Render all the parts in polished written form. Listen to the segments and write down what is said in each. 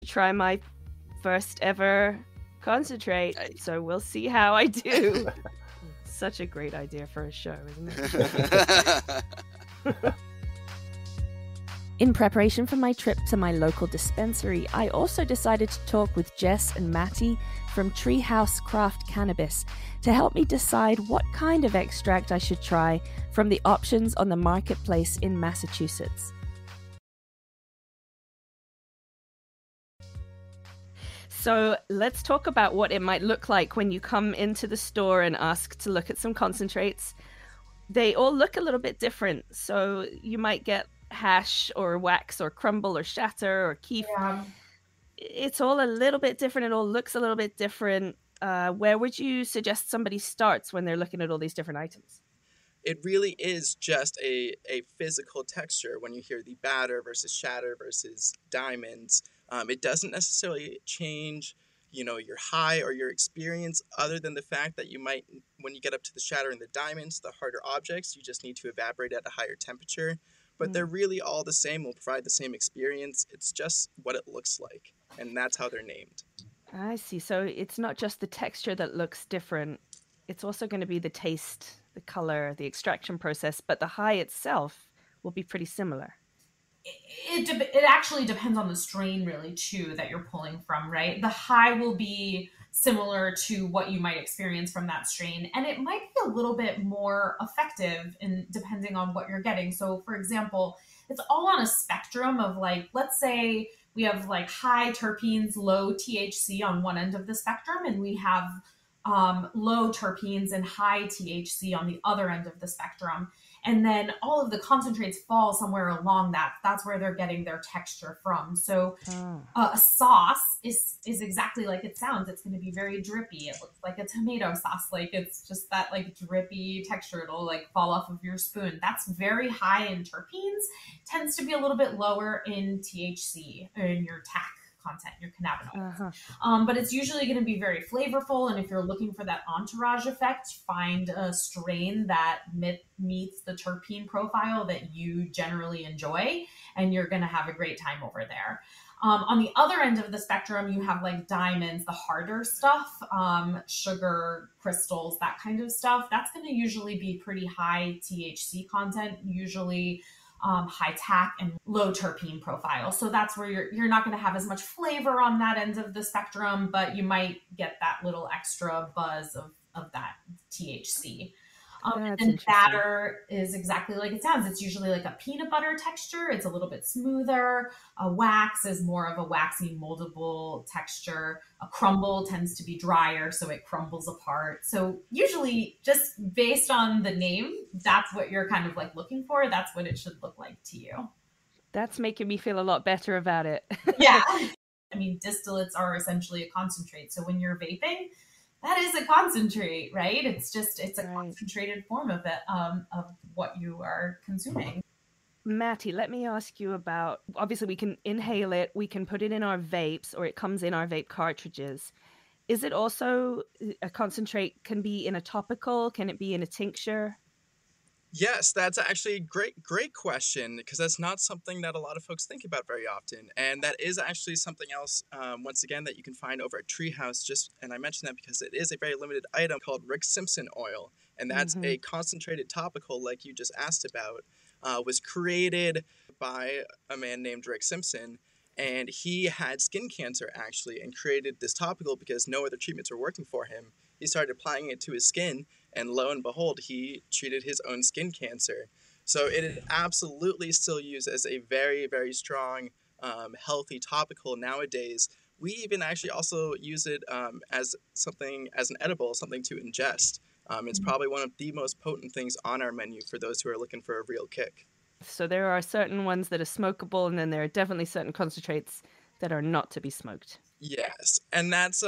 try my first ever concentrate. So we'll see how I do. Such a great idea for a show, isn't it? In preparation for my trip to my local dispensary, I also decided to talk with Jess and Matty from Treehouse Craft Cannabis to help me decide what kind of extract I should try from the options on the marketplace in Massachusetts. So let's talk about what it might look like when you come into the store and ask to look at some concentrates. They all look a little bit different. So you might get hash or wax or crumble or shatter or keef. Yeah. It's all a little bit different. It all looks a little bit different. Where would you suggest somebody starts when they're looking at all these different items? It really is just a physical texture when you hear the batter versus shatter versus diamonds. It doesn't necessarily change, your high or your experience, other than the fact that you might, when you get up to the shatter and the diamonds, the harder objects, you just need to evaporate at a higher temperature. But they're really all the same, will provide the same experience. It's just what it looks like, and that's how they're named. I see. So it's not just the texture that looks different. It's also going to be the taste, the color, the extraction process, but the high itself will be pretty similar. It actually depends on the strain, really, too, that you're pulling from, right? The high will be similar to what you might experience from that strain, and it might be a little bit more effective in depending on what you're getting. So, for example, it's all on a spectrum of, like, let's say we have like high terpenes, low THC on one end of the spectrum, and we have low terpenes and high THC on the other end of the spectrum. And then all of the concentrates fall somewhere along that. That's where they're getting their texture from. So a sauce is exactly like it sounds. It's going to be very drippy. It looks like a tomato sauce. Like it's just that like drippy texture. It'll like fall off of your spoon. That's very high in terpenes. Tends to be a little bit lower in THC, in your TAC content, your cannabinoids. But it's usually going to be very flavorful. And if you're looking for that entourage effect, find a strain that meets the terpene profile that you generally enjoy, and you're going to have a great time over there. On the other end of the spectrum, you have like diamonds, the harder stuff, sugar crystals, that kind of stuff. That's going to usually be pretty high THC content, usually high TAC and low terpene profile. So that's where you're not going to have as much flavor on that end of the spectrum, but you might get that little extra buzz of that THC. And batter is exactly like it sounds. It's usually like a peanut butter texture. It's a little bit smoother. A wax is more of a waxy, moldable texture. A crumble tends to be drier, so it crumbles apart. So usually just based on the name, that's what you're kind of like looking for. That's what it should look like to you. That's making me feel a lot better about it. Yeah. I mean, distillates are essentially a concentrate. So when you're vaping, that is a concentrate, right? It's a concentrated form of it, of what you are consuming. Matty, let me ask you about, obviously we can inhale it, we can put it in our vapes, or it comes in our vape cartridges. Is it also a concentrate, can be in a topical? Can it be in a tincture? Yes, that's actually a great question, because that's not something that a lot of folks think about very often. And that is actually something else, once again, that you can find over at Treehouse. And I mention that because it is a very limited item called Rick Simpson oil. And that's a concentrated topical, like you just asked about, was created by a man named Rick Simpson. And he had skin cancer, actually, and created this topical because no other treatments were working for him. He started applying it to his skin, and lo and behold, he treated his own skin cancer. So it is absolutely still used as a very, very strong, healthy topical nowadays. We even actually also use it as an edible, something to ingest. It's probably one of the most potent things on our menu for those who are looking for a real kick. So there are certain ones that are smokable, and then there are definitely certain concentrates that are not to be smoked. Yes, and that's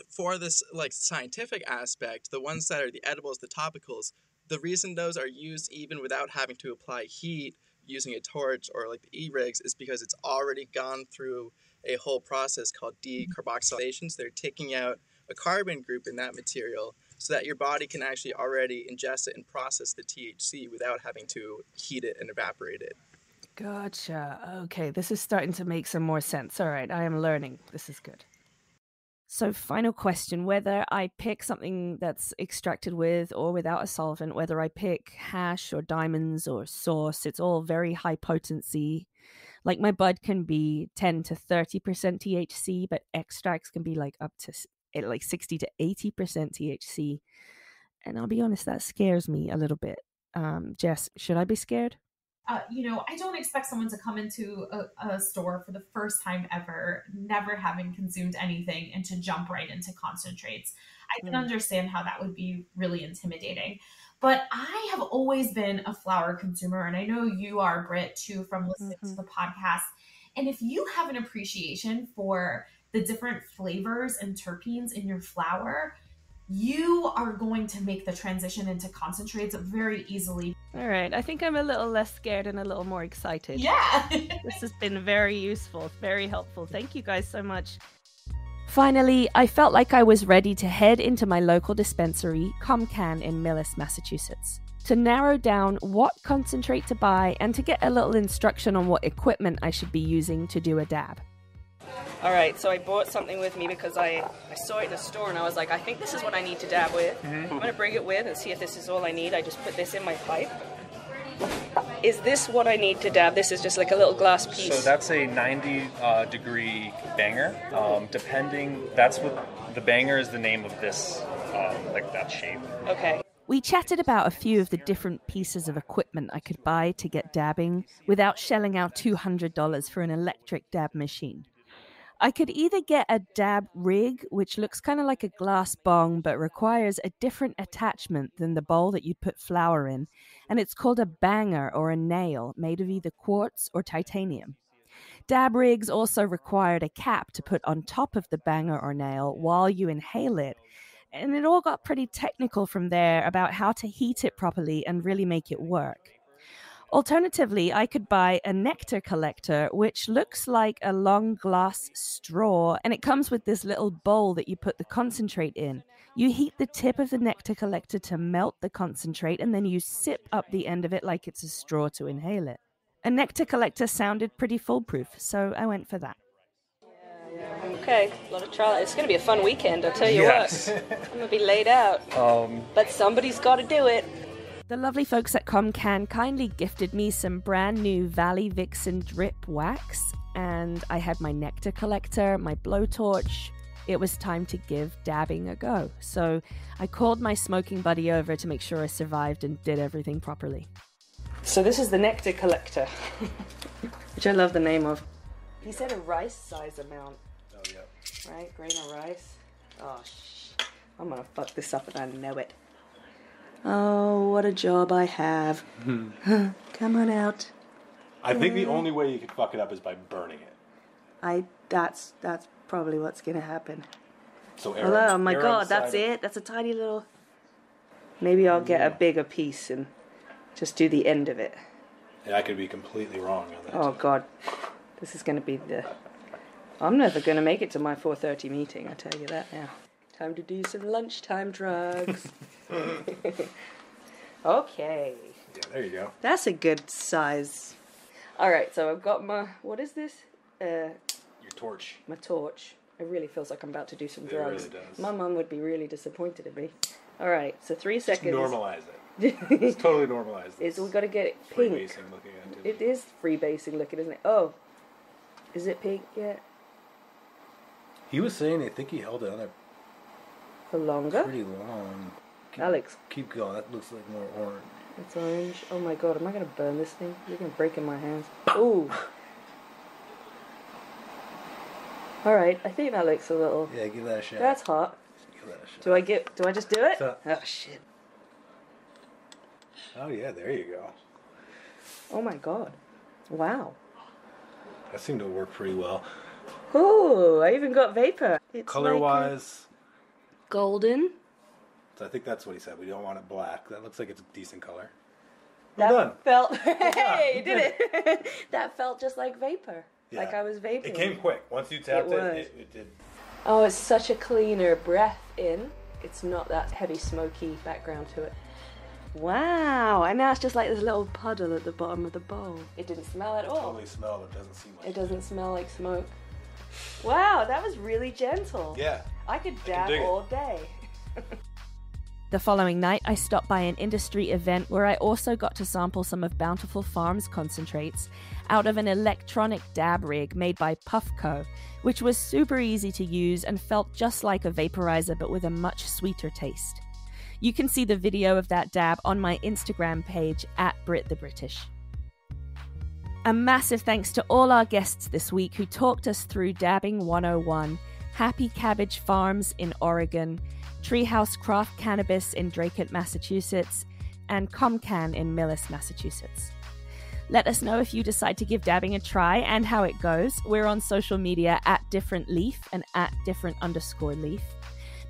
for this like scientific aspect, the ones that are the edibles, the topicals, the reason those are used even without having to apply heat using a torch or like the e-rigs is because it's already gone through a whole process called decarboxylation. So they're taking out a carbon group in that material so that your body can actually already ingest it and process the THC without having to heat it and evaporate it. Gotcha. Okay, this is starting to make some more sense. All right, I am learning. This is good. So, final question, whether I pick something that's extracted with or without a solvent, whether I pick hash or diamonds or source, it's all very high potency. Like my bud can be 10 to 30% THC, but extracts can be like up to like 60 to 80% THC. And I'll be honest, that scares me a little bit. Jess, should I be scared? I don't expect someone to come into a store for the first time ever, never having consumed anything, and to jump right into concentrates. I can understand how that would be really intimidating. But I have always been a flower consumer, and I know you are, Britt, too, from listening to the podcast. And if you have an appreciation for the different flavors and terpenes in your flower, you are going to make the transition into concentrates very easily. All right. I think I'm a little less scared and a little more excited. Yeah. This has been very useful, very helpful. Thank you guys so much. Finally, I felt like I was ready to head into my local dispensary, ComCan in Millis, Massachusetts, to narrow down what concentrate to buy and to get a little instruction on what equipment I should be using to do a dab. All right, so I brought something with me because I saw it in a store and I was like, I think this is what I need to dab with. I'm going to bring it with and see if this is all I need. I just put this in my pipe. Is this what I need to dab? This is just like a little glass piece. So that's a 90-degree banger. That's what the banger is, the name of this, like that shape. Okay. We chatted about a few of the different pieces of equipment I could buy to get dabbing without shelling out $200 for an electric dab machine. I could either get a dab rig, which looks kind of like a glass bong, but requires a different attachment than the bowl that you'd put flour in, and it's called a banger or a nail, made of either quartz or titanium. Dab rigs also required a cap to put on top of the banger or nail while you inhale it, and it all got pretty technical from there about how to heat it properly and really make it work. Alternatively, I could buy a nectar collector, which looks like a long glass straw, and it comes with this little bowl that you put the concentrate in. You heat the tip of the nectar collector to melt the concentrate, and then you sip up the end of it like it's a straw to inhale it. A nectar collector sounded pretty foolproof, so I went for that. Okay, a lot of trial. It's going to be a fun weekend, I'll tell you what. I'm going to be laid out, but somebody's got to do it. The lovely folks at ComCan kindly gifted me some brand new Valley Vixen drip wax, and I had my nectar collector, my blowtorch. It was time to give dabbing a go. So I called my smoking buddy over to make sure I survived and did everything properly. So this is the nectar collector, which I love the name of. He said a rice size amount. Oh, yeah. Right, grain of rice. Oh, I'm gonna fuck this up and I know it. Oh, what a job I have. Come on out. I think the only way you could fuck it up is by burning it. That's probably what's gonna happen. So oh my god, that's it? That's a tiny little... Maybe I'll get a bigger piece and just do the end of it. Yeah, I could be completely wrong on that. Oh god. This is gonna be the... I'm never gonna make it to my 4:30 meeting, I tell you that now. Time to do some lunchtime drugs. Okay. Yeah, there you go. That's a good size. Alright, so I've got my... What is this? Your torch. My torch. It really feels like I'm about to do some drugs. It really does. My mum would be really disappointed in me. Alright, so 3 seconds. Just normalize it. It's totally normalize this. We've got to get it pink. Freebasing looking at it. It is freebasing looking, isn't it? Oh. Is it pink yet? He was saying I think he held it on there For longer? pretty long. Alex. Keep going. That looks like more orange. It's orange. Oh my god, am I going to burn this thing? You're going to break in my hands. Ooh. Alright, I think that looks a little... Yeah, give that a shot. That's hot. Give that a shot. Do I just do it? So- Oh shit. Oh yeah, there you go. Oh my god. Wow. That seemed to work pretty well. Ooh, I even got vapor. It's Color-wise, like golden. so I think that's what he said. We don't want it black. That looks like it's a decent color. That Well done. felt... Hey, you did it. That felt just like vapor. Yeah. Like I was vaping. It came quick. Once you tapped it did. Oh, it's such a cleaner breath in. It's not that heavy smoky background to it. Wow, and now it's just like this little puddle at the bottom of the bowl. It didn't smell at all. Totally smell. It doesn't seem like it doesn't smell like smoke. Wow, that was really gentle. Yeah. I could dab all day. The following night, I stopped by an industry event where I also got to sample some of Bountiful Farms concentrates out of an electronic dab rig made by Puffco, which was super easy to use and felt just like a vaporizer but with a much sweeter taste. You can see the video of that dab on my Instagram page @BritTheBritish. A massive thanks to all our guests this week who talked us through Dabbing 101, Happy Cabbage Farms in Oregon, Treehouse Craft Cannabis in Draycott, Massachusetts, and Comcan in Millis, Massachusetts. Let us know if you decide to give dabbing a try and how it goes. We're on social media @DifferentLeaf and @different_leaf.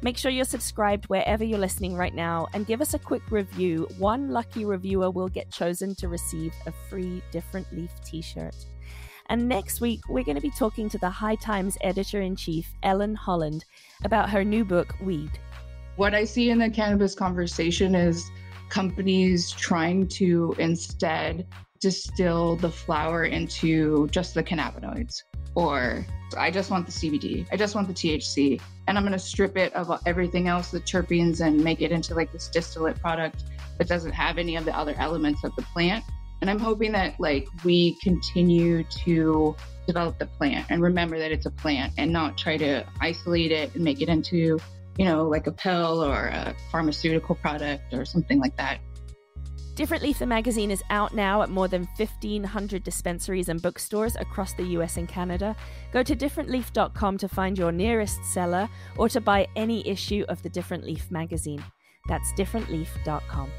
Make sure you're subscribed wherever you're listening right now and give us a quick review. One lucky reviewer will get chosen to receive a free Different Leaf t-shirt. And next week, we're going to be talking to the High Times editor-in-chief, Ellen Holland, about her new book, Weed. What I see in the cannabis conversation is companies trying to instead distill the flower into just the cannabinoids. Or I just want the CBD, I just want the THC, and I'm going to strip it of everything else, the terpenes, and make it into like this distillate product that doesn't have any of the other elements of the plant. And I'm hoping that like we continue to develop the plant and remember that it's a plant and not try to isolate it and make it into, like a pill or a pharmaceutical product or something like that. Different Leaf, the magazine, is out now at more than 1,500 dispensaries and bookstores across the US and Canada. Go to differentleaf.com to find your nearest seller or to buy any issue of the Different Leaf magazine. That's differentleaf.com.